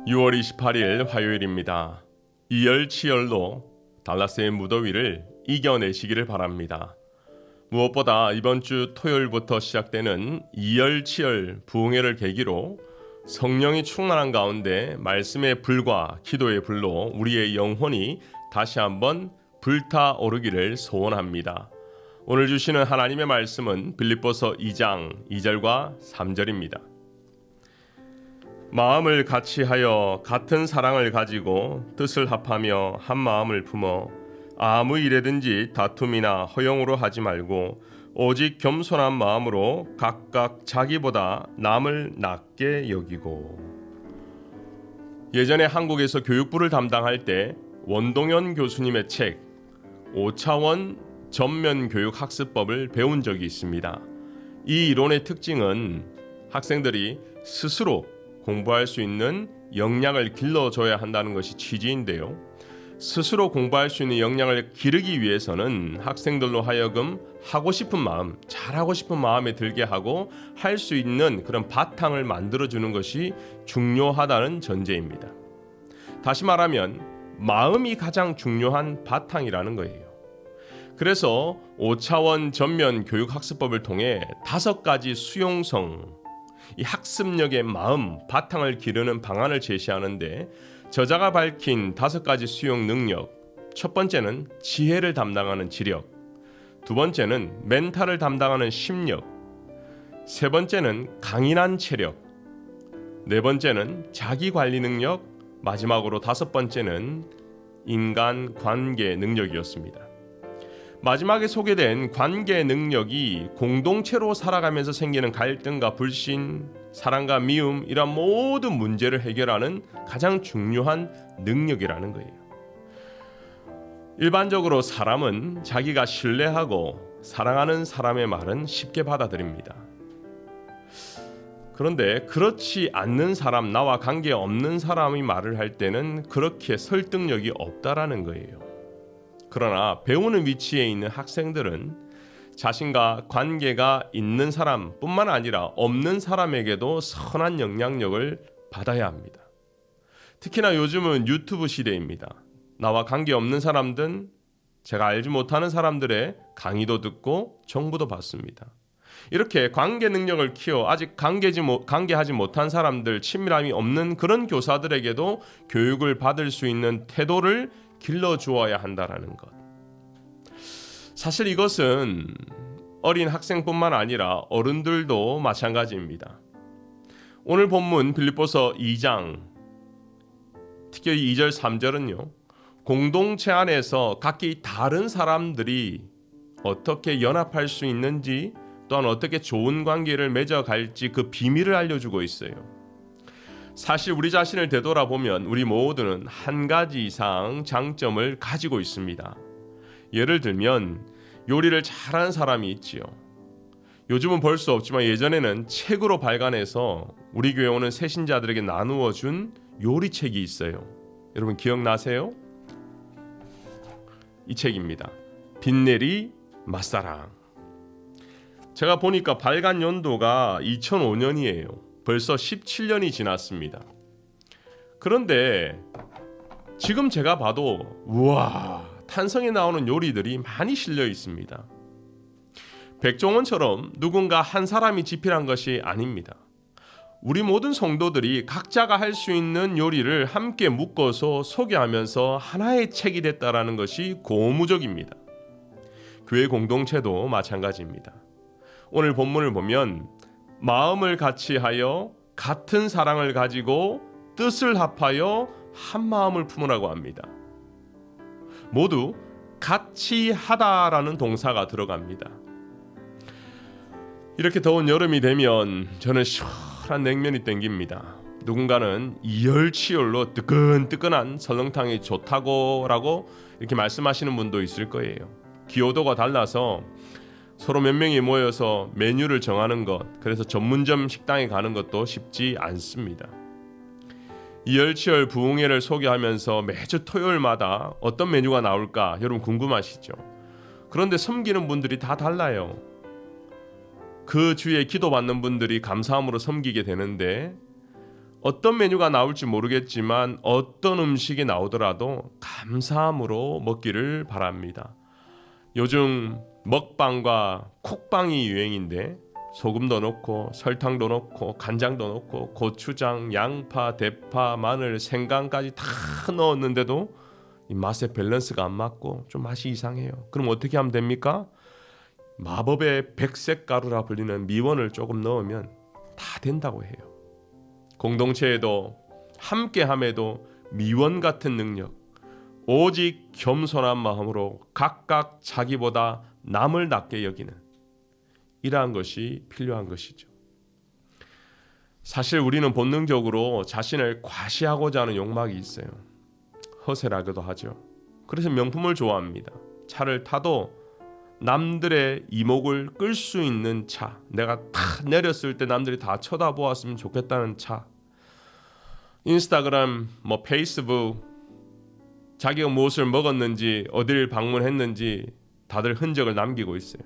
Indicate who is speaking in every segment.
Speaker 1: 6월 28일 화요일입니다. 이열치열로 달라스의 무더위를 이겨내시기를 바랍니다. 무엇보다 이번 주 토요일부터 시작되는 이열치열 부흥회를 계기로 성령이 충만한 가운데 말씀의 불과 기도의 불로 우리의 영혼이 다시 한번 불타오르기를 소원합니다. 오늘 주시는 하나님의 말씀은 빌립보서 2장 2절과 3절입니다. 마음을 같이하여 같은 사랑을 가지고 뜻을 합하며 한 마음을 품어 아무 일에든지 다툼이나 허용으로 하지 말고 오직 겸손한 마음으로 각각 자기보다 남을 낮게 여기고. 예전에 한국에서 교육부를 담당할 때 원동현 교수님의 책 5차원 전면교육학습법을 배운 적이 있습니다. 이 이론의 특징은 학생들이 스스로 공부할 수 있는 역량을 길러줘야 한다는 것이 취지인데요. 스스로 공부할 수 있는 역량을 기르기 위해서는 학생들로 하여금 하고 싶은 마음, 잘하고 싶은 마음에 들게 하고 할 수 있는 그런 바탕을 만들어주는 것이 중요하다는 전제입니다. 다시 말하면 마음이 가장 중요한 바탕이라는 거예요. 그래서 5차원 전면 교육학습법을 통해 5가지 수용성, 이 학습력의 마음, 바탕을 기르는 방안을 제시하는데 저자가 밝힌 5가지 수용 능력, 첫 번째는 지혜를 담당하는 지력, 두 번째는 멘탈을 담당하는 심력, 세 번째는 강인한 체력, 네 번째는 자기관리 능력, 마지막으로 5번째는 인간 관계 능력이었습니다. 마지막에 소개된 관계 능력이 공동체로 살아가면서 생기는 갈등과 불신, 사랑과 미움 이런 모든 문제를 해결하는 가장 중요한 능력이라는 거예요. 일반적으로 사람은 자기가 신뢰하고 사랑하는 사람의 말은 쉽게 받아들입니다. 그런데 그렇지 않는 사람, 나와 관계없는 사람이 말을 할 때는 그렇게 설득력이 없다라는 거예요. 그러나 배우는 위치에 있는 학생들은 자신과 관계가 있는 사람뿐만 아니라 없는 사람에게도 선한 영향력을 받아야 합니다. 특히나 요즘은 유튜브 시대입니다. 나와 관계없는 사람들은 제가 알지 못하는 사람들의 강의도 듣고 정보도 받습니다. 이렇게 관계 능력을 키워 아직 관계하지 못한 사람들, 친밀함이 없는 그런 교사들에게도 교육을 받을 수 있는 태도를 길러주어야 한다는 것. 사실 이것은 어린 학생뿐만 아니라 어른들도 마찬가지입니다. 오늘 본문 빌립보서 2장, 특히 2절 3절은요. 공동체 안에서 각기 다른 사람들이 어떻게 연합할 수 있는지 또한 어떻게 좋은 관계를 맺어갈지 그 비밀을 알려주고 있어요. 사실 우리 자신을 되돌아보면 우리 모두는 한 가지 이상 장점을 가지고 있습니다. 예를 들면 요리를 잘하는 사람이 있지요. 요즘은 볼 수 없지만 예전에는 책으로 발간해서 우리 교회 오는 새신자들에게 나누어 준 요리책이 있어요. 여러분 기억나세요? 이 책입니다. 빈내리 맛사랑. 제가 보니까 발간 연도가 2005년이에요. 벌써 17년이 지났습니다. 그런데 지금 제가 봐도 우와, 탄성에 나오는 요리들이 많이 실려 있습니다. 백종원처럼 누군가 한 사람이 집필한 것이 아닙니다. 우리 모든 성도들이 각자가 할 수 있는 요리를 함께 묶어서 소개하면서 하나의 책이 됐다라는 것이 고무적입니다. 교회 공동체도 마찬가지입니다. 오늘 본문을 보면 마음을 같이하여 같은 사랑을 가지고 뜻을 합하여 한 마음을 품으라고 합니다. 모두 같이 하다라는 동사가 들어갑니다. 이렇게 더운 여름이 되면 저는 시원한 냉면이 땡깁니다. 누군가는 이열치열로 뜨끈뜨끈한 설렁탕이 좋다고라고 이렇게 말씀하시는 분도 있을 거예요. 기호도가 달라서 서로 몇 명이 모여서 메뉴를 정하는 것, 그래서 전문점 식당에 가는 것도 쉽지 않습니다. 이열치열 부흥회를 소개하면서 매주 토요일마다 어떤 메뉴가 나올까 여러분 궁금하시죠? 그런데 섬기는 분들이 다 달라요. 그 주에 기도받는 분들이 감사함으로 섬기게 되는데 어떤 메뉴가 나올지 모르겠지만 어떤 음식이 나오더라도 감사함으로 먹기를 바랍니다. 요즘 먹방과 쿡방이 유행인데 소금도 넣고 설탕도 넣고 간장도 넣고 고추장, 양파, 대파, 마늘, 생강까지 다 넣었는데도 이 맛의 밸런스가 안 맞고 좀 맛이 이상해요. 그럼 어떻게 하면 됩니까? 마법의 백색 가루라 불리는 미원을 조금 넣으면 다 된다고 해요. 공동체에도 함께함에도 미원 같은 능력, 오직 겸손한 마음으로 각각 자기보다 남을 낮게 여기는 이러한 것이 필요한 것이죠. 사실 우리는 본능적으로 자신을 과시하고자 하는 욕망이 있어요. 허세라고도 하죠. 그래서 명품을 좋아합니다. 차를 타도 남들의 이목을 끌 수 있는 차, 내가 탁 내렸을 때 남들이 다 쳐다보았으면 좋겠다는 차, 인스타그램, 페이스북, 자기가 무엇을 먹었는지 어디를 방문했는지 다들 흔적을 남기고 있어요.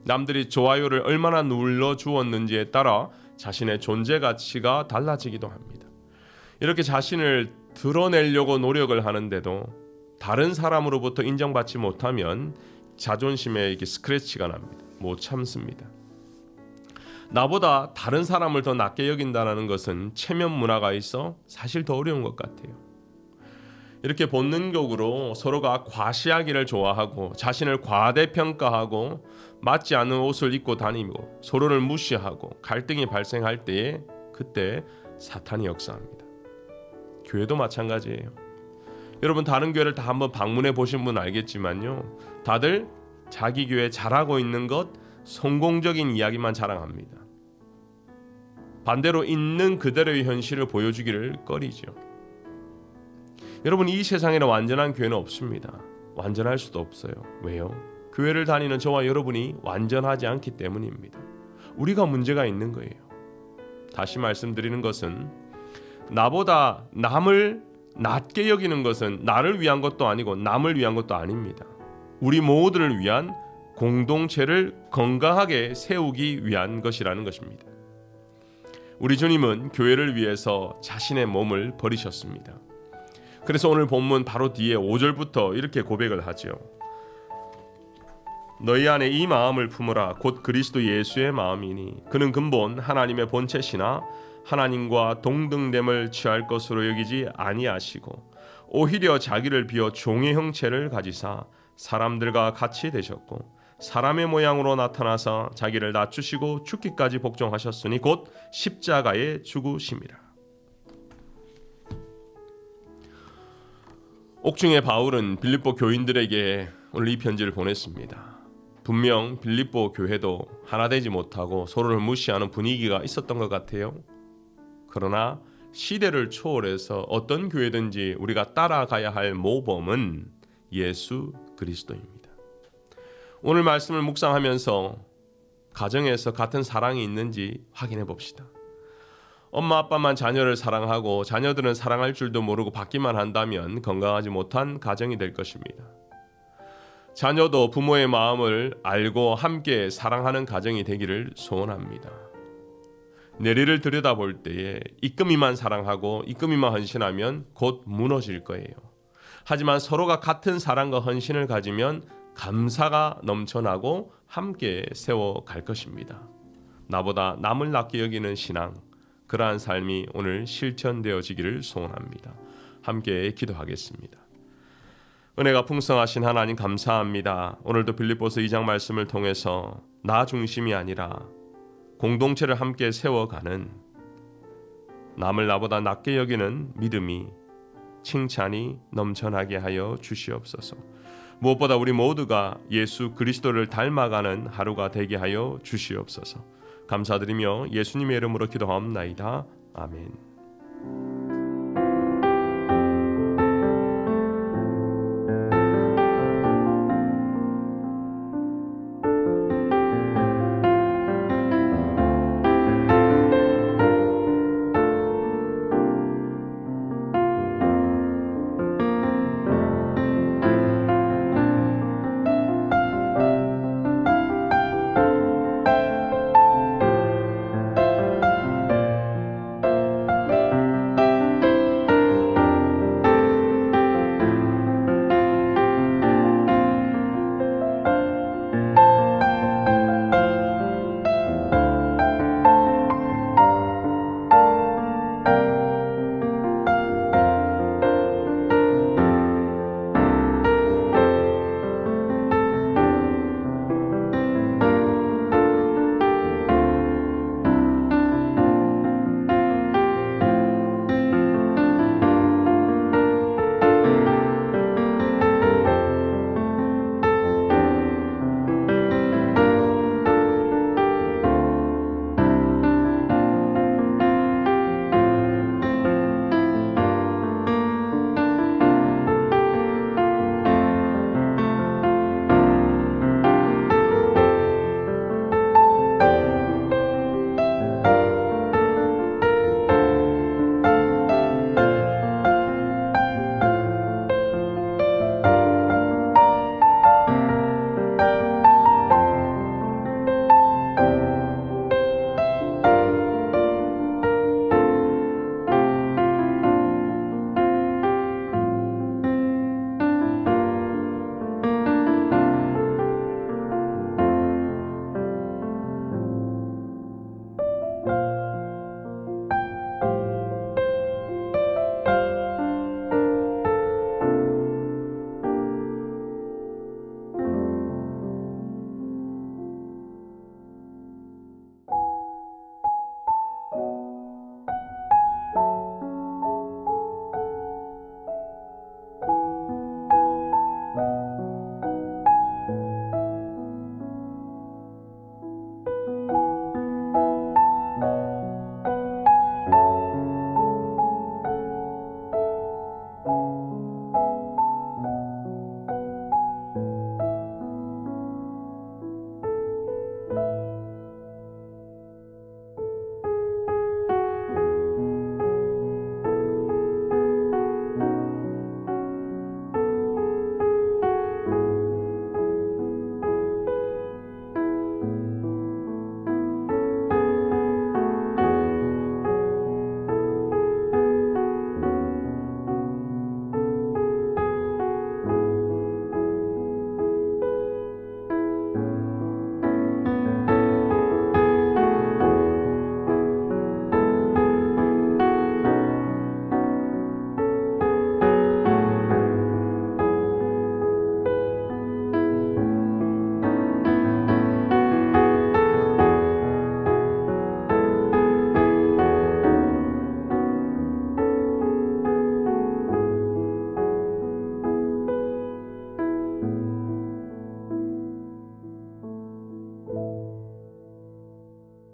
Speaker 1: 남들이 좋아요를 얼마나 눌러주었는지에 따라 자신의 존재 가치가 달라지기도 합니다. 이렇게 자신을 드러내려고 노력을 하는데도 다른 사람으로부터 인정받지 못하면 자존심에 이게 스크래치가 납니다. 못 참습니다. 나보다 다른 사람을 더 낮게 여긴다는 것은 체면 문화가 있어 사실 더 어려운 것 같아요. 이렇게 본능적으로 서로가 과시하기를 좋아하고 자신을 과대평가하고 맞지 않는 옷을 입고 다니고 서로를 무시하고 갈등이 발생할 때에 그때 사탄이 역사합니다. 교회도 마찬가지예요. 여러분 다른 교회를 다 한번 방문해 보신 분 알겠지만요, 다들 자기 교회 잘하고 있는 것, 성공적인 이야기만 자랑합니다. 반대로 있는 그대로의 현실을 보여주기를 꺼리죠. 여러분 이 세상에는 완전한 교회는 없습니다. 완전할 수도 없어요. 왜요? 교회를 다니는 저와 여러분이 완전하지 않기 때문입니다. 우리가 문제가 있는 거예요. 다시 말씀드리는 것은 나보다 남을 낮게 여기는 것은 나를 위한 것도 아니고 남을 위한 것도 아닙니다. 우리 모두를 위한 공동체를 건강하게 세우기 위한 것이라는 것입니다. 우리 주님은 교회를 위해서 자신의 몸을 버리셨습니다. 그래서 오늘 본문 바로 뒤에 5절부터 이렇게 고백을 하죠. 너희 안에 이 마음을 품으라. 곧 그리스도 예수의 마음이니 그는 근본 하나님의 본체시나 하나님과 동등됨을 취할 것으로 여기지 아니하시고 오히려 자기를 비워 종의 형체를 가지사 사람들과 같이 되셨고 사람의 모양으로 나타나사 자기를 낮추시고 죽기까지 복종하셨으니 곧 십자가에 죽으심이라. 옥중의 바울은 빌립보 교인들에게 오늘 이 편지를 보냈습니다. 분명 빌립보 교회도 하나 되지 못하고 서로를 무시하는 분위기가 있었던 것 같아요. 그러나 시대를 초월해서 어떤 교회든지 우리가 따라가야 할 모범은 예수 그리스도입니다. 오늘 말씀을 묵상하면서 가정에서 같은 사랑이 있는지 확인해 봅시다. 엄마 아빠만 자녀를 사랑하고 자녀들은 사랑할 줄도 모르고 받기만 한다면 건강하지 못한 가정이 될 것입니다. 자녀도 부모의 마음을 알고 함께 사랑하는 가정이 되기를 소원합니다. 내리를 들여다볼 때에 이끔이만 사랑하고 이끔이만 헌신하면 곧 무너질 거예요. 하지만 서로가 같은 사랑과 헌신을 가지면 감사가 넘쳐나고 함께 세워갈 것입니다. 나보다 남을 낮게 여기는 신앙, 그러한 삶이 오늘 실천되어지기를 소원합니다. 함께 기도하겠습니다. 은혜가 풍성하신 하나님 감사합니다. 오늘도 빌립보서 2장 말씀을 통해서 나 중심이 아니라 공동체를 함께 세워가는 남을 나보다 낮게 여기는 믿음이 칭찬이 넘쳐나게 하여 주시옵소서. 무엇보다 우리 모두가 예수 그리스도를 닮아가는 하루가 되게 하여 주시옵소서. 감사드리며 예수님의 이름으로 기도하옵나이다. 아멘.